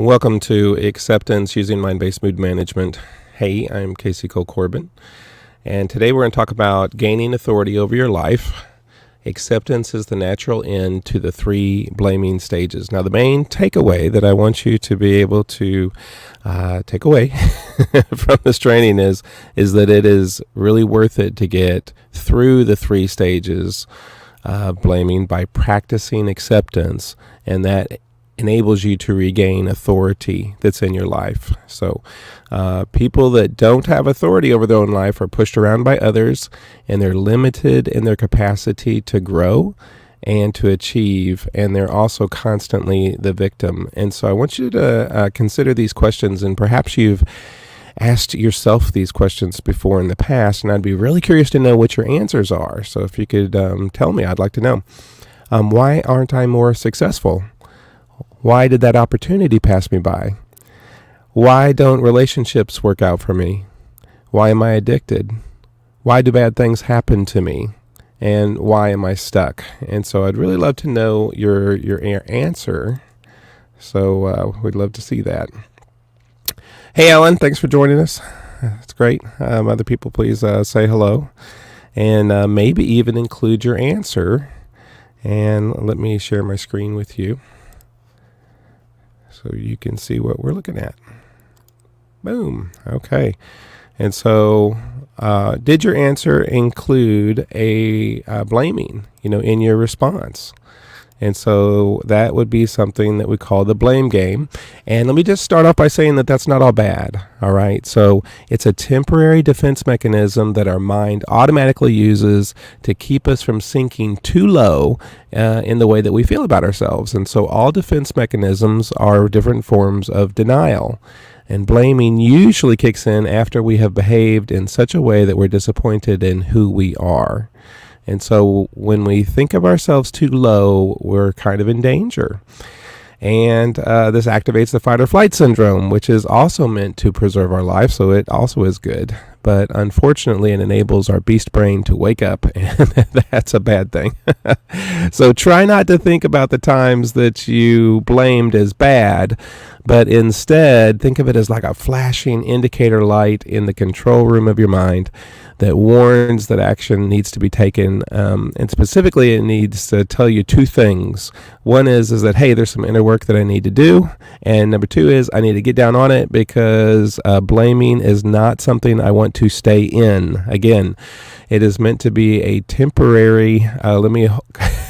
Welcome to Acceptance Using Mind-Based Mood Management. Hey, I'm Casey Cole Corbin, and today we're going to talk about gaining authority over your life. Acceptance is the natural end to the three blaming stages. Now, the main takeaway that I want you to be able to take away from this training is that it is really worth it to get through the three stages of blaming by practicing acceptance, and that enables you to regain authority that's in your life. So people that don't have authority over their own life are pushed around by others, and they're limited in their capacity to grow and to achieve, and they're also constantly the victim. And so I want you to consider these questions, and perhaps you've asked yourself these questions before in the past, and I'd be really curious to know what your answers are. So if you could tell me, I'd like to know. Why aren't I more successful? Why did that opportunity pass me by? Why don't relationships work out for me? Why am I addicted? Why do bad things happen to me? And why am I stuck? And so I'd really love to know your answer. So we'd love to see that. Hey, Alan, thanks for joining us. That's great. Other people, please say hello. And maybe even include your answer. And let me share my screen with you, so you can see what we're looking at. Boom. Okay. And so did your answer include a blaming, in your response? And so that would be something that we call the blame game. And let me just start off by saying that that's not all bad. All right. So it's a temporary defense mechanism that our mind automatically uses to keep us from sinking too low in the way that we feel about ourselves. And so all defense mechanisms are different forms of denial. And blaming usually kicks in after we have behaved in such a way that we're disappointed in who we are. And so when we think of ourselves too low, we're kind of in danger. And this activates the fight or flight syndrome, which is also meant to preserve our life, so it also is good. But unfortunately, it enables our beast brain to wake up, and that's a bad thing. So try not to think about the times that you blamed as bad, but instead think of it as like a flashing indicator light in the control room of your mind that warns that action needs to be taken. And specifically, it needs to tell you two things. One is that, hey, there's some inner work that I need to do. And number two is I need to get down on it, because blaming is not something I want to stay in. Again, it is meant to be a temporary, let me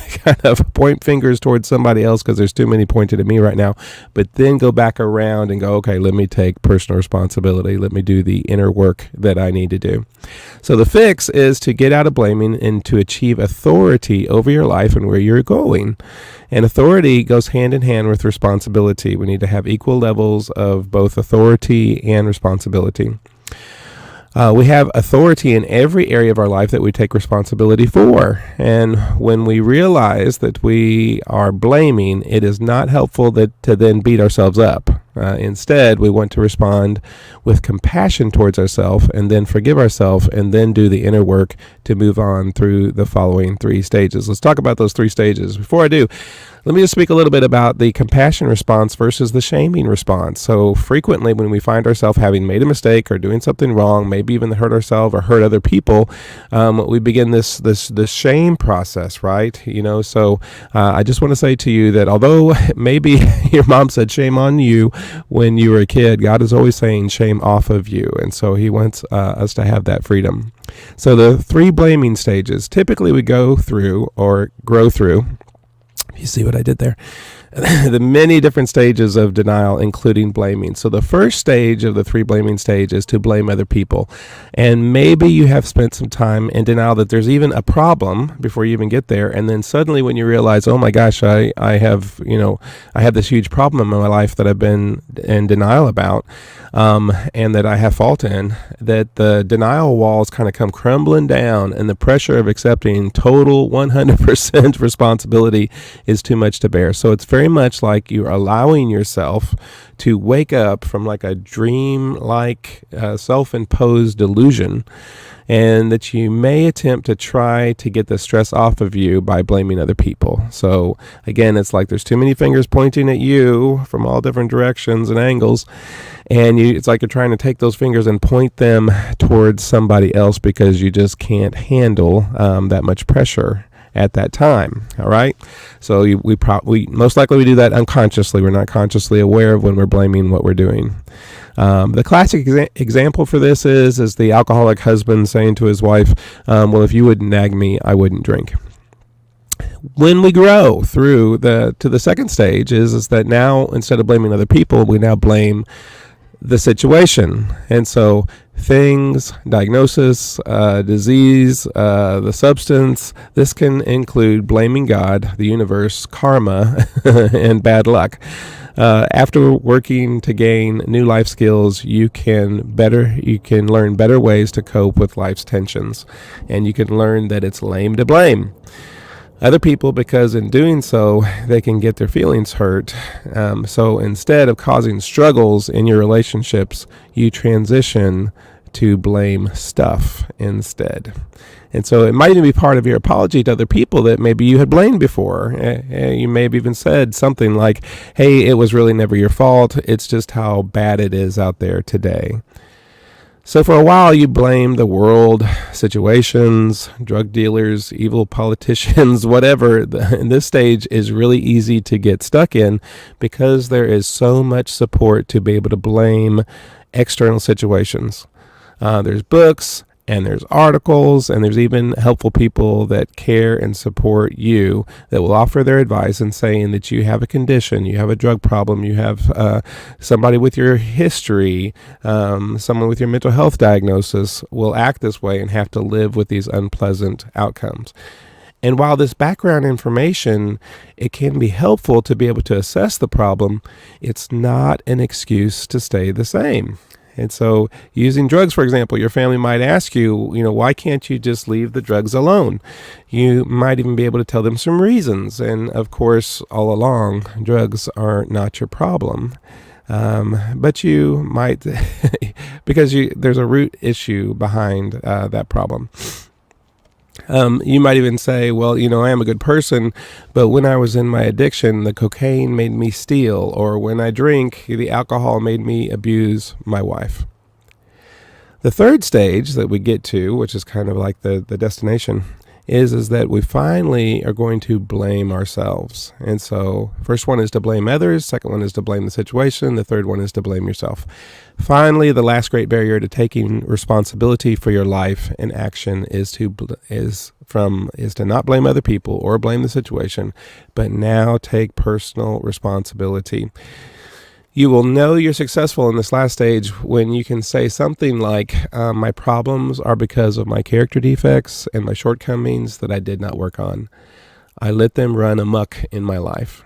kind of point fingers towards somebody else because there's too many pointed at me right now, but then go back around and go, okay, let me take personal responsibility. Let me do the inner work that I need to do. So the fix is to get out of blaming and to achieve authority over your life and where you're going. And authority goes hand in hand with responsibility. We need to have equal levels of both authority and responsibility. We have authority in every area of our life that we take responsibility for. And when we realize that we are blaming, it is not helpful to then beat ourselves up. Instead, we want to respond with compassion towards ourselves and then forgive ourselves and then do the inner work to move on through the following three stages. Let's talk about those three stages. Before I do, let me just speak a little bit about the compassion response versus the shaming response. So frequently when we find ourselves having made a mistake or doing something wrong, maybe even hurt ourselves or hurt other people, we begin this shame process, right? So I just want to say to you that although maybe your mom said shame on you when you were a kid, God is always saying shame off of you. And so he wants us to have that freedom. So the three blaming stages typically we go through or grow through. You see what I did there? The many different stages of denial, including blaming. So the first stage of the three blaming stage is to blame other people. And maybe you have spent some time in denial that there's even a problem before you even get there. And then suddenly when you realize, oh my gosh, I have this huge problem in my life that I've been in denial about, and that I have fault in, that the denial walls kind of come crumbling down, and the pressure of accepting total 100% responsibility is too much to bear. So it's very very much like you're allowing yourself to wake up from like a dream-like self-imposed delusion, and that you may attempt to try to get the stress off of you by blaming other people. So again, it's like there's too many fingers pointing at you from all different directions and angles, and it's like you're trying to take those fingers and point them towards somebody else because you just can't handle that much pressure at that time. All right, so we most likely we do that unconsciously. We're not consciously aware of when we're blaming what we're doing. The classic example for this is the alcoholic husband saying to his wife, well, if you wouldn't nag me, I wouldn't drink. When we grow through to the second stage is that now, instead of blaming other people, we now blame the situation. And so things, diagnosis, disease, the substance, this can include blaming God, the universe, karma, and bad luck. After working to gain new life skills, you can learn better ways to cope with life's tensions, and you can learn that it's lame to blame other people, because in doing so, they can get their feelings hurt. So instead of causing struggles in your relationships, you transition to blame stuff instead. And so it might even be part of your apology to other people that maybe you had blamed before. You may have even said something like, hey, it was really never your fault. It's just how bad it is out there today. So for a while, you blame the world, situations, drug dealers, evil politicians, whatever. In this stage is really easy to get stuck in because there is so much support to be able to blame external situations. There's books, and there's articles, and there's even helpful people that care and support you that will offer their advice and saying that you have a condition, you have a drug problem, you have somebody with your history, someone with your mental health diagnosis will act this way and have to live with these unpleasant outcomes. And while this background information, it can be helpful to be able to assess the problem, it's not an excuse to stay the same. And so using drugs, for example, your family might ask you, why can't you just leave the drugs alone? You might even be able to tell them some reasons. And of course, all along, drugs are not your problem. But you might, because there's a root issue behind that problem. You might even say, well, I am a good person, but when I was in my addiction, the cocaine made me steal, or when I drink, the alcohol made me abuse my wife. The third stage that we get to, which is kind of like the destination, is that we finally are going to blame ourselves. And so first one is to blame others, second one is to blame the situation, the third one is to blame yourself. Finally, the last great barrier to taking responsibility for your life and action is to not blame other people or blame the situation, but now take personal responsibility. You will know you're successful in this last stage when you can say something like, my problems are because of my character defects and my shortcomings that I did not work on. I let them run amok in my life.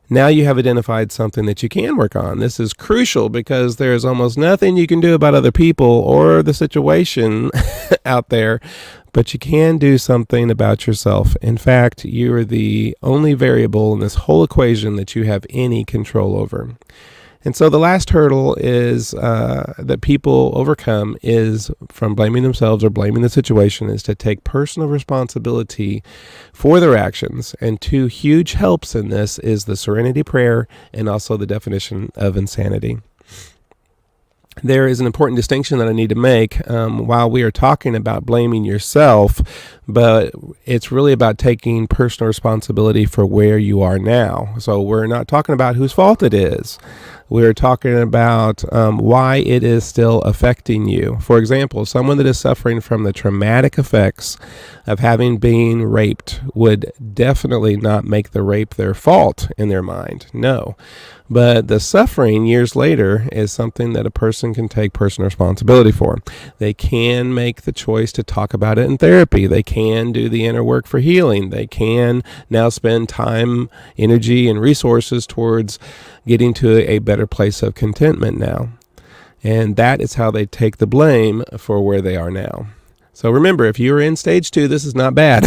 Now you have identified something that you can work on. This is crucial because there's almost nothing you can do about other people or the situation out there, but you can do something about yourself. In fact, you are the only variable in this whole equation that you have any control over. And so the last hurdle is that people overcome is from blaming themselves or blaming the situation is to take personal responsibility for their actions. And two huge helps in this is the Serenity Prayer and also the definition of insanity. There is an important distinction that I need to make while we are talking about blaming yourself, but it's really about taking personal responsibility for where you are now. So we're not talking about whose fault it is. We're talking about why it is still affecting you. For example, someone that is suffering from the traumatic effects of having been raped would definitely not make the rape their fault in their mind. No. But the suffering years later is something that a person can take personal responsibility for. They can make the choice to talk about it in therapy. They can do the inner work for healing. They can now spend time, energy, and resources towards getting to a better place of contentment now. And that is how they take the blame for where they are now. So remember, if you're in stage 2, this is not bad.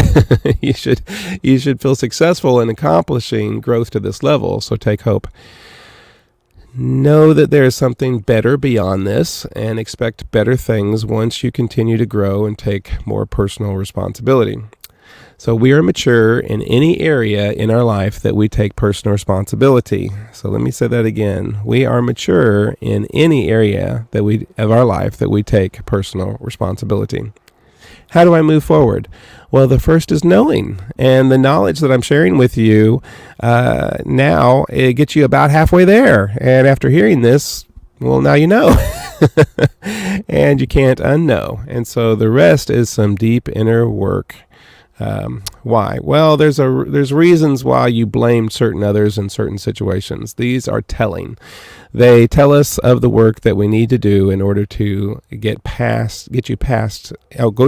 you should feel successful in accomplishing growth to this level. So take hope. Know that there is something better beyond this and expect better things once you continue to grow and take more personal responsibility. So we are mature in any area in our life that we take personal responsibility. So let me say that again. We are mature in any area of our life that we take personal responsibility. How do I move forward? Well, the first is knowing, and the knowledge that I'm sharing with you now, it gets you about halfway there. And after hearing this, well, now you know, and you can't unknow. And so the rest is some deep inner work. Why? Well, there's reasons why you blamed certain others in certain situations. These are telling. They tell us of the work that we need to do in order to go to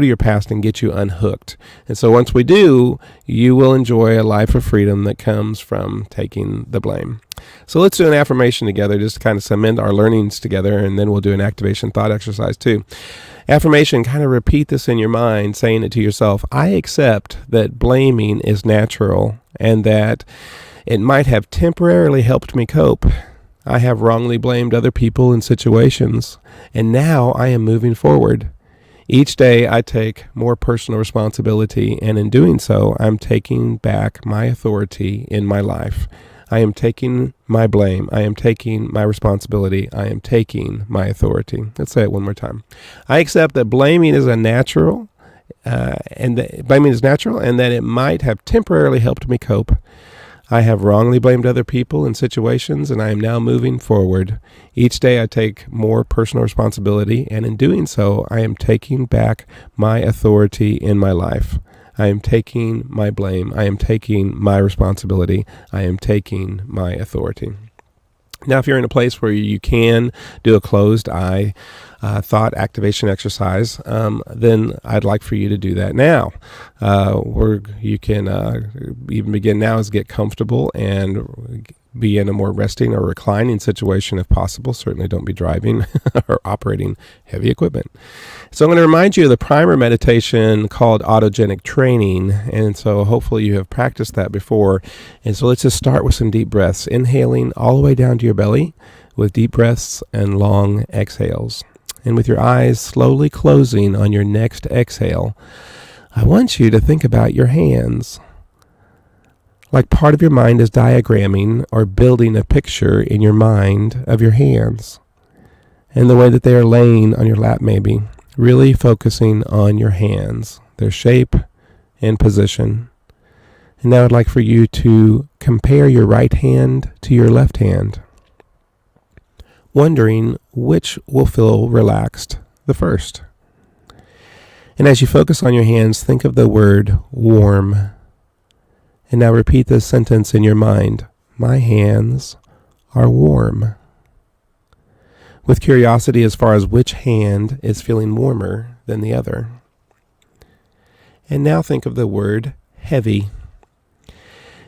your past and get you unhooked. And so once we do, you will enjoy a life of freedom that comes from taking the blame. So let's do an affirmation together, just to kind of cement our learnings together, and then we'll do an activation thought exercise too. Affirmation, kind of repeat this in your mind, saying it to yourself. I accept that blaming is natural and that it might have temporarily helped me cope. I have wrongly blamed other people and situations, and now I am moving forward. Each day I take more personal responsibility, and in doing so, I'm taking back my authority in my life. I am taking my blame. I am taking my responsibility. I am taking my authority. Let's say it one more time. I accept that blaming is natural, and that it might have temporarily helped me cope. I have wrongly blamed other people and situations, and I am now moving forward. Each day I take more personal responsibility, and in doing so, I am taking back my authority in my life. I am taking my blame. I am taking my responsibility. I am taking my authority. Now, if you're in a place where you can do a closed eye thought activation exercise, then I'd like for you to do that now. You can even begin now is get comfortable and be in a more resting or reclining situation if possible. Certainly don't be driving or operating heavy equipment. So I'm going to remind you of the primer meditation called autogenic training. And so hopefully you have practiced that before. And so let's just start with some deep breaths, inhaling all the way down to your belly with deep breaths and long exhales. And with your eyes slowly closing on your next exhale, I want you to think about your hands. Like part of your mind is diagramming or building a picture in your mind of your hands and the way that they are laying on your lap maybe, really focusing on your hands, their shape and position. And now I'd like for you to compare your right hand to your left hand, wondering which will feel relaxed the first. And as you focus on your hands, think of the word warm. And now repeat this sentence in your mind. My hands are warm. With curiosity as far as which hand is feeling warmer than the other. And now think of the word heavy.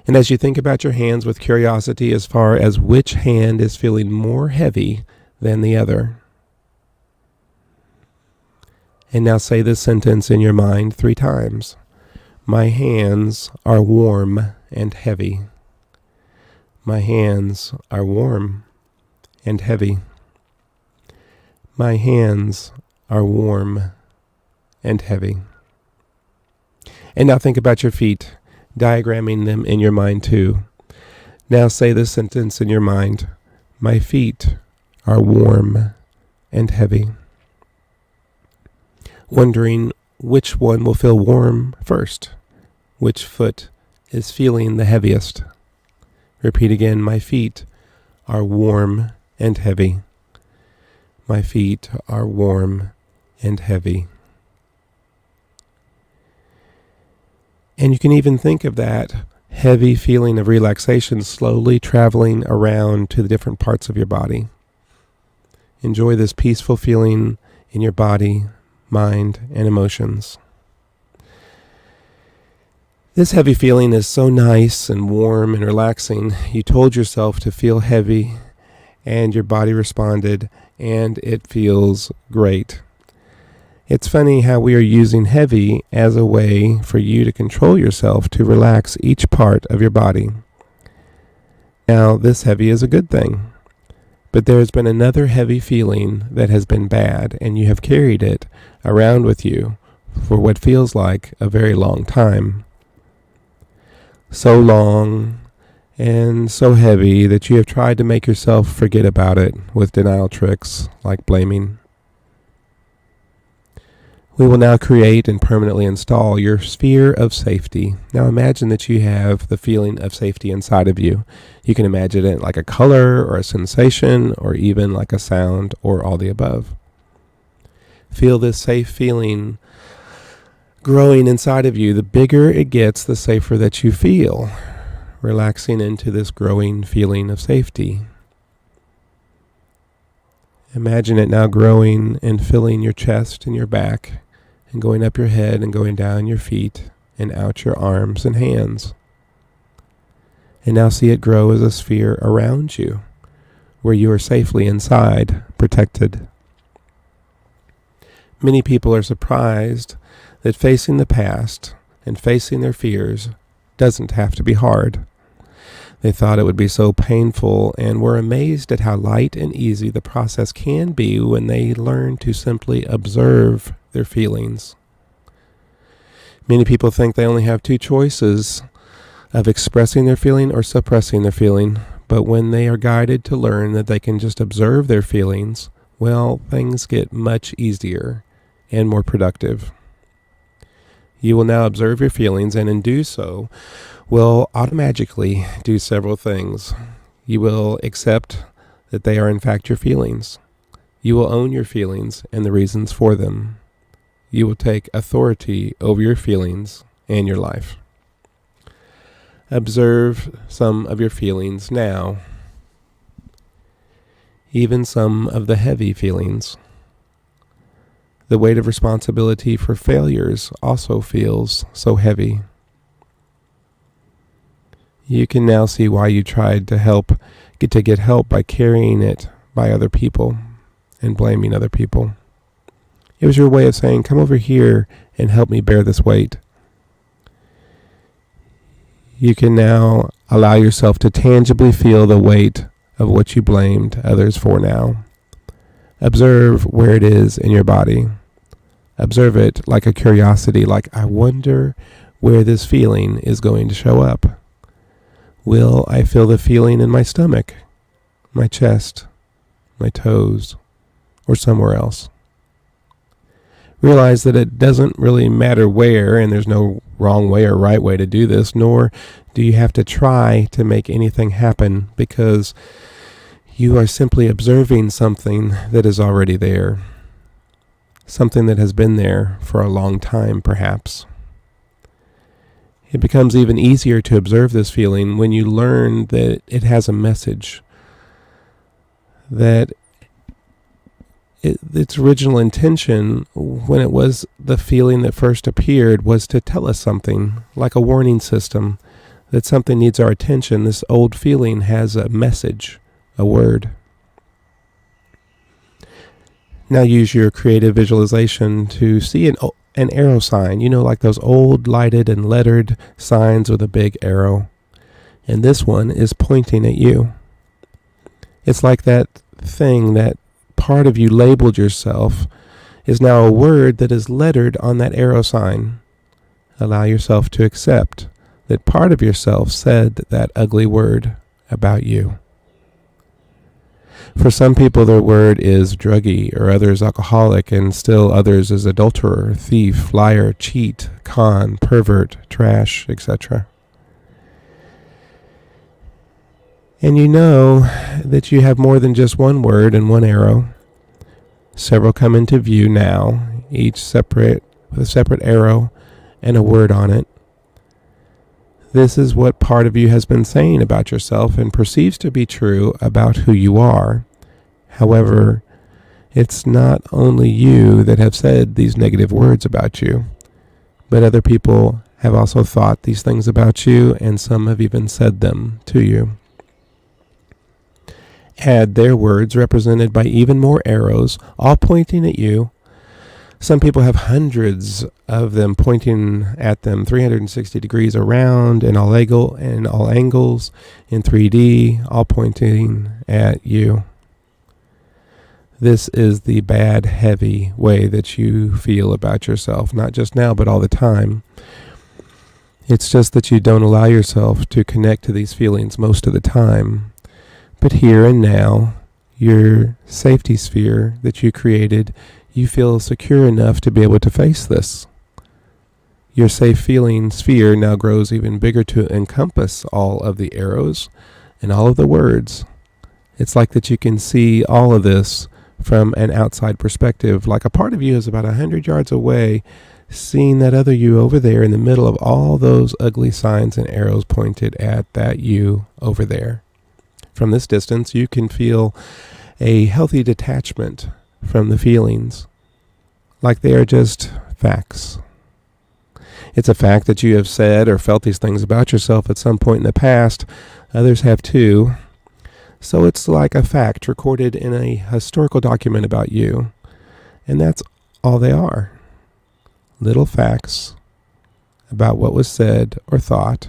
And as you think about your hands with curiosity as far as which hand is feeling more heavy than the other. And now say this sentence in your mind 3 times. My hands are warm and heavy. My hands are warm and heavy. My hands are warm and heavy. And now think about your feet, diagramming them in your mind too. Now say this sentence in your mind. My feet are warm and heavy. Wondering which one will feel warm first. Which foot is feeling the heaviest? Repeat again. My feet are warm and heavy. My feet are warm and heavy. And you can even think of that heavy feeling of relaxation slowly traveling around to the different parts of your body. Enjoy this peaceful feeling in your body, mind, and emotions. This heavy feeling is so nice and warm and relaxing. You told yourself to feel heavy, and your body responded, and it feels great. It's funny how we are using heavy as a way for you to control yourself to relax each part of your body. Now, this heavy is a good thing, but there has been another heavy feeling that has been bad, and you have carried it around with you for what feels like a very long time. So long and so heavy that you have tried to make yourself forget about it with denial tricks like blaming. We will now create and permanently install your sphere of safety. Now imagine that you have the feeling of safety inside of you. You can imagine it like a color or a sensation or even like a sound or all the above. Feel this safe feeling growing inside of you. The bigger it gets, the safer that you feel, relaxing into this growing feeling of safety. Imagine it now growing and filling your chest and your back, and going up your head and going down your feet and out your arms and hands. And now see it grow as a sphere around you, where you are safely inside, protected. Many people are surprised that facing the past and facing their fears doesn't have to be hard. They thought it would be so painful and were amazed at how light and easy the process can be when they learn to simply observe their feelings. Many people think they only have two choices of expressing their feeling or suppressing their feeling, but when they are guided to learn that they can just observe their feelings, well, things get much easier and more productive. You will now observe your feelings, and in do so, will automatically do several things. You will accept that they are in fact your feelings. You will own your feelings and the reasons for them. You will take authority over your feelings and your life. Observe some of your feelings now, even some of the heavy feelings. The weight of responsibility for failures also feels so heavy. You can now see why you tried to get help by carrying it by other people and blaming other people. It was your way of saying, come over here and help me bear this weight. You can now allow yourself to tangibly feel the weight of what you blamed others for now. Observe where it is in your body. Observe it like a curiosity, like, I wonder where this feeling is going to show up. Will I feel the feeling in my stomach, my chest, my toes, or somewhere else? Realize that it doesn't really matter where, and there's no wrong way or right way to do this, nor do you have to try to make anything happen, because you are simply observing something that is already there, something that has been there for a long time, perhaps. It becomes even easier to observe this feeling when you learn that it has a message, that its original intention, when it was the feeling that first appeared, was to tell us something, like a warning system, that something needs our attention. This old feeling has a message, a word. Now use your creative visualization to see an arrow sign, like those old lighted and lettered signs with a big arrow. And this one is pointing at you. It's like that thing that part of you labeled yourself is now a word that is lettered on that arrow sign. Allow yourself to accept that part of yourself said that ugly word about you. For some people, their word is druggie, or others alcoholic, and still others is adulterer, thief, liar, cheat, con, pervert, trash, etc. And you know that you have more than just one word and one arrow. Several come into view now, each separate with a separate arrow and a word on it. This is what part of you has been saying about yourself and perceives to be true about who you are. However, it's not only you that have said these negative words about you, but other people have also thought these things about you, and some have even said them to you. Add their words represented by even more arrows, all pointing at you. Some people have hundreds of them pointing at them 360 degrees around in all angles in 3D, all pointing at you. This is the bad, heavy way that you feel about yourself, not just now, but all the time. It's just that you don't allow yourself to connect to these feelings most of the time. But here and now, your safety sphere that you created, you feel secure enough to be able to face this. Your safe feeling sphere now grows even bigger to encompass all of the arrows and all of the words. It's like that you can see all of this from an outside perspective, like a part of you is about 100 yards away, seeing that other you over there in the middle of all those ugly signs and arrows pointed at that you over there. From this distance, you can feel a healthy detachment from the feelings, like they are just facts. It's a fact that you have said or felt these things about yourself at some point in the past. Others have too. So it's like a fact recorded in a historical document about you. And that's all they are. Little facts about what was said or thought.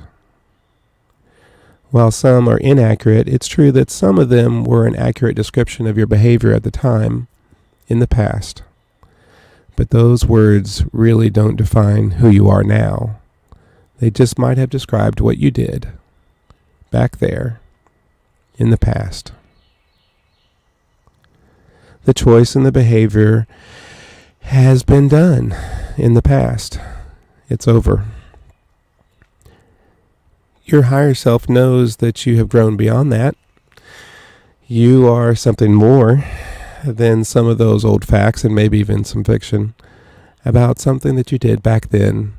While some are inaccurate, it's true that some of them were an accurate description of your behavior at the time, in the past. But those words really don't define who you are now. They just might have described what you did back there in the past. The choice and the behavior has been done in the past. It's over. Your higher self knows that you have grown beyond that. You are something more than some of those old facts and maybe even some fiction about something that you did back then.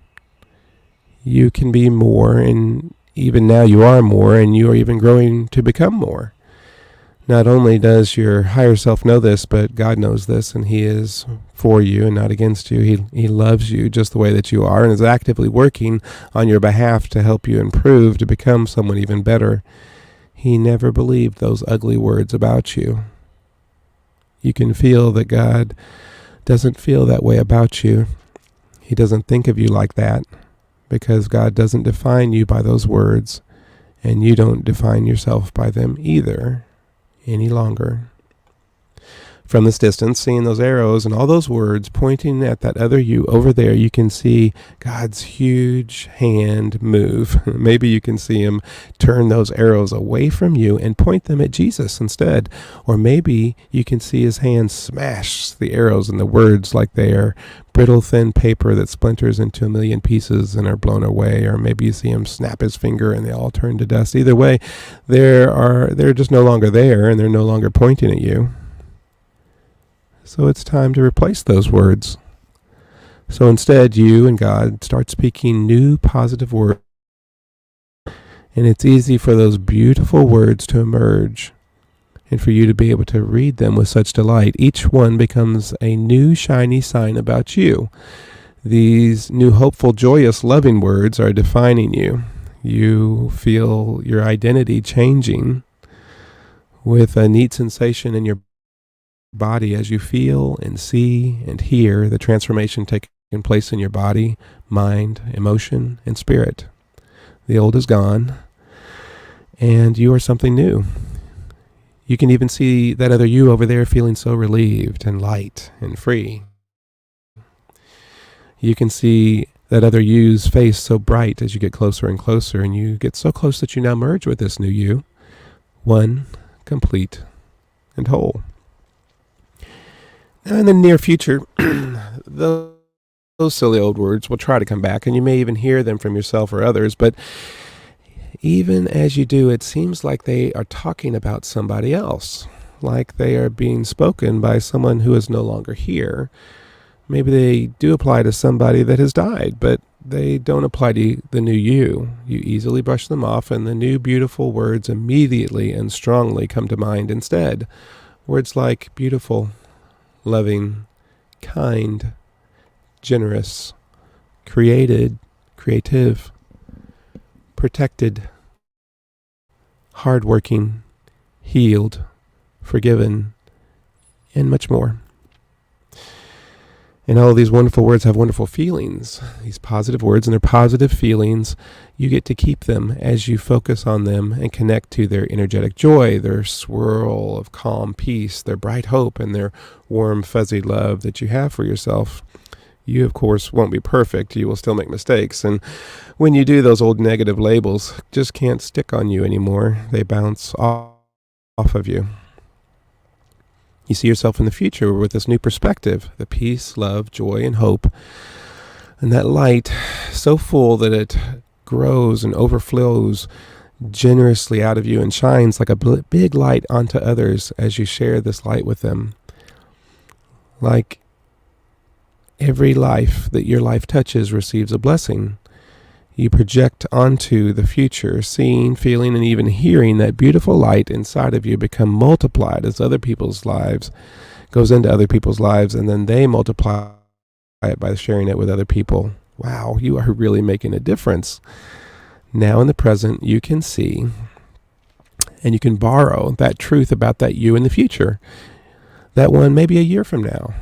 You can be more, and even now you are more, and you are even growing to become more. Not only does your higher self know this, but God knows this, and He is for you and not against you. He loves you just the way that you are and is actively working on your behalf to help you improve, to become someone even better. He never believed those ugly words about you. You can feel that God doesn't feel that way about you. He doesn't think of you like that, because God doesn't define you by those words, and you don't define yourself by them either any longer. From this distance, seeing those arrows and all those words pointing at that other you over there, you can see God's huge hand move. Maybe you can see Him turn those arrows away from you and point them at Jesus instead. Or maybe you can see His hand smash the arrows and the words like they are brittle, thin paper that splinters into a million pieces and are blown away. Or maybe you see Him snap His finger and they all turn to dust. Either way, they're just no longer there, and they're no longer pointing at you. So it's time to replace those words. So instead, you and God start speaking new positive words. And it's easy for those beautiful words to emerge and for you to be able to read them with such delight. Each one becomes a new shiny sign about you. These new hopeful, joyous, loving words are defining you. You feel your identity changing with a neat sensation in your body as you feel and see and hear the transformation taking place in your body, mind, emotion, and spirit. The old is gone, and you are something new. You can even see that other you over there feeling so relieved and light and free. You can see that other you's face so bright as you get closer and closer, and you get so close that you now merge with this new you, one, complete, and whole. Now, in the near future, those silly old words will try to come back, and you may even hear them from yourself or others, but even as you do, it seems like they are talking about somebody else, like they are being spoken by someone who is no longer here. Maybe they do apply to somebody that has died, but they don't apply to the new you. You easily brush them off, and the new beautiful words immediately and strongly come to mind instead. Words like beautiful, loving, kind, generous, created, creative, protected, hardworking, healed, forgiven, and much more. And all these wonderful words have wonderful feelings. These positive words and their positive feelings, you get to keep them as you focus on them and connect to their energetic joy, their swirl of calm peace, their bright hope, and their warm, fuzzy love that you have for yourself. You, of course, won't be perfect. You will still make mistakes. And when you do, those old negative labels just can't stick on you anymore. They bounce off of you. You see yourself in the future with this new perspective, the peace, love, joy, and hope. And that light so full that it grows and overflows generously out of you and shines like a big light onto others as you share this light with them. Like every life that your life touches receives a blessing. You project onto the future, seeing, feeling, and even hearing that beautiful light inside of you become multiplied as other people's lives goes into other people's lives, and then they multiply it by sharing it with other people. Wow, you are really making a difference. Now in the present, you can see and you can borrow that truth about that you in the future. That one maybe a year from now.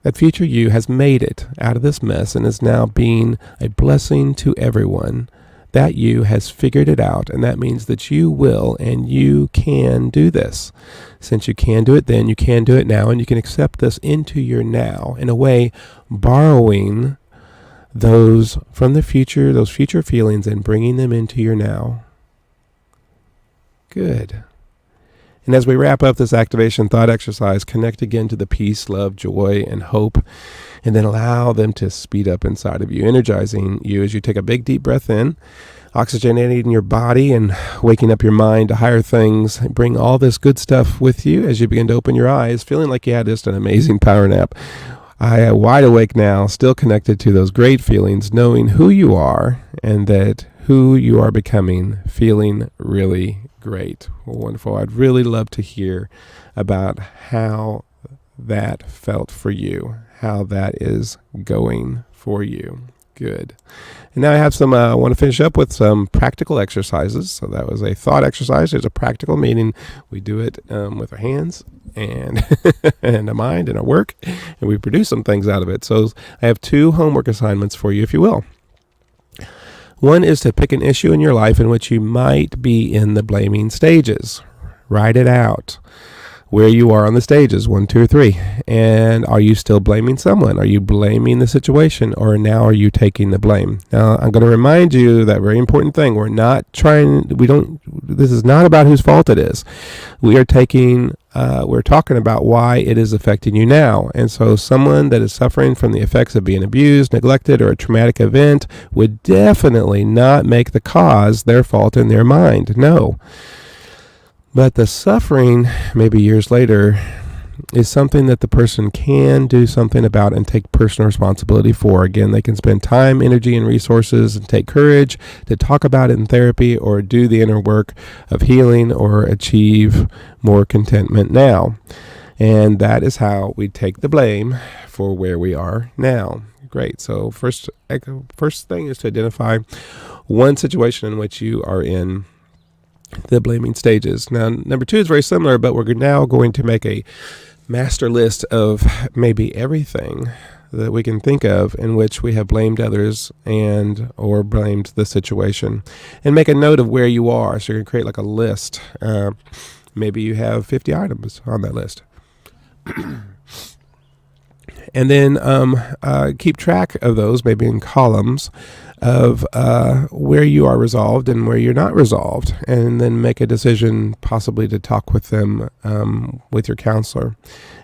That future you has made it out of this mess and is now being a blessing to everyone. That you has figured it out, and that means that you will and you can do this. Since you can do it then, you can do it now, and you can accept this into your now. In a way, borrowing those from the future, those future feelings, and bringing them into your now. Good. And as we wrap up this activation thought exercise, connect again to the peace, love, joy, and hope, and then allow them to speed up inside of you, energizing you as you take a big, deep breath in, oxygenating your body and waking up your mind to higher things. Bring all this good stuff with you as you begin to open your eyes, feeling like you had just an amazing power nap. I am wide awake now, still connected to those great feelings, knowing who you are and that who you are becoming, feeling really great. Well, wonderful. I'd really love to hear about how that felt for you, how that is going for you. Good. And now I have some, I want to finish up with some practical exercises. So that was a thought exercise. There's a practical, meaning we do it with our hands and and a mind and our work, and we produce some things out of it. So I have 2 homework assignments for you, if you will. One is to pick an issue in your life in which you might be in the blaming stages. Write it out. Where you are on the stages, 1, 2, or 3. And are you still blaming someone? Are you blaming the situation? Or now are you taking the blame? Now, I'm going to remind you that very important thing. This is not about whose fault it is. We're talking about why it is affecting you now. And so someone that is suffering from the effects of being abused, neglected, or a traumatic event would definitely not make the cause their fault in their mind. No. But the suffering, maybe years later, is something that the person can do something about and take personal responsibility for. Again, they can spend time, energy, and resources and take courage to talk about it in therapy or do the inner work of healing or achieve more contentment now. And that is how we take the blame for where we are now. Great. So first thing is to identify one situation in which you are in the blaming stages. Now, number 2 is very similar, but we're now going to make a master list of maybe everything that we can think of in which we have blamed others and or blamed the situation, and make a note of where you are. So you're going to create like a list. Maybe you have 50 items on that list. And then keep track of those, maybe in columns, of where you are resolved and where you're not resolved, and then make a decision possibly to talk with them with your counselor.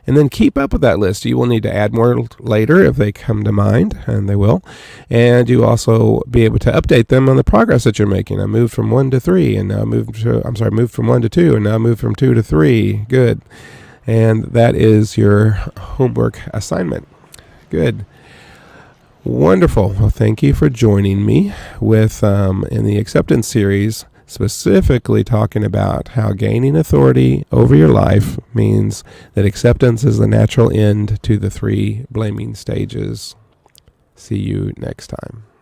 And then keep up with that list. You will need to add more later if they come to mind, and they will. And you also be able to update them on the progress that you're making. I moved from 1 to 3, and now moved from 1 to 2, and now moved from 2 to 3. Good. And that is your homework assignment. Good. Wonderful. Well, thank you for joining me with in the acceptance series, specifically talking about how gaining authority over your life means that acceptance is the natural end to the 3 blaming stages. See you next time.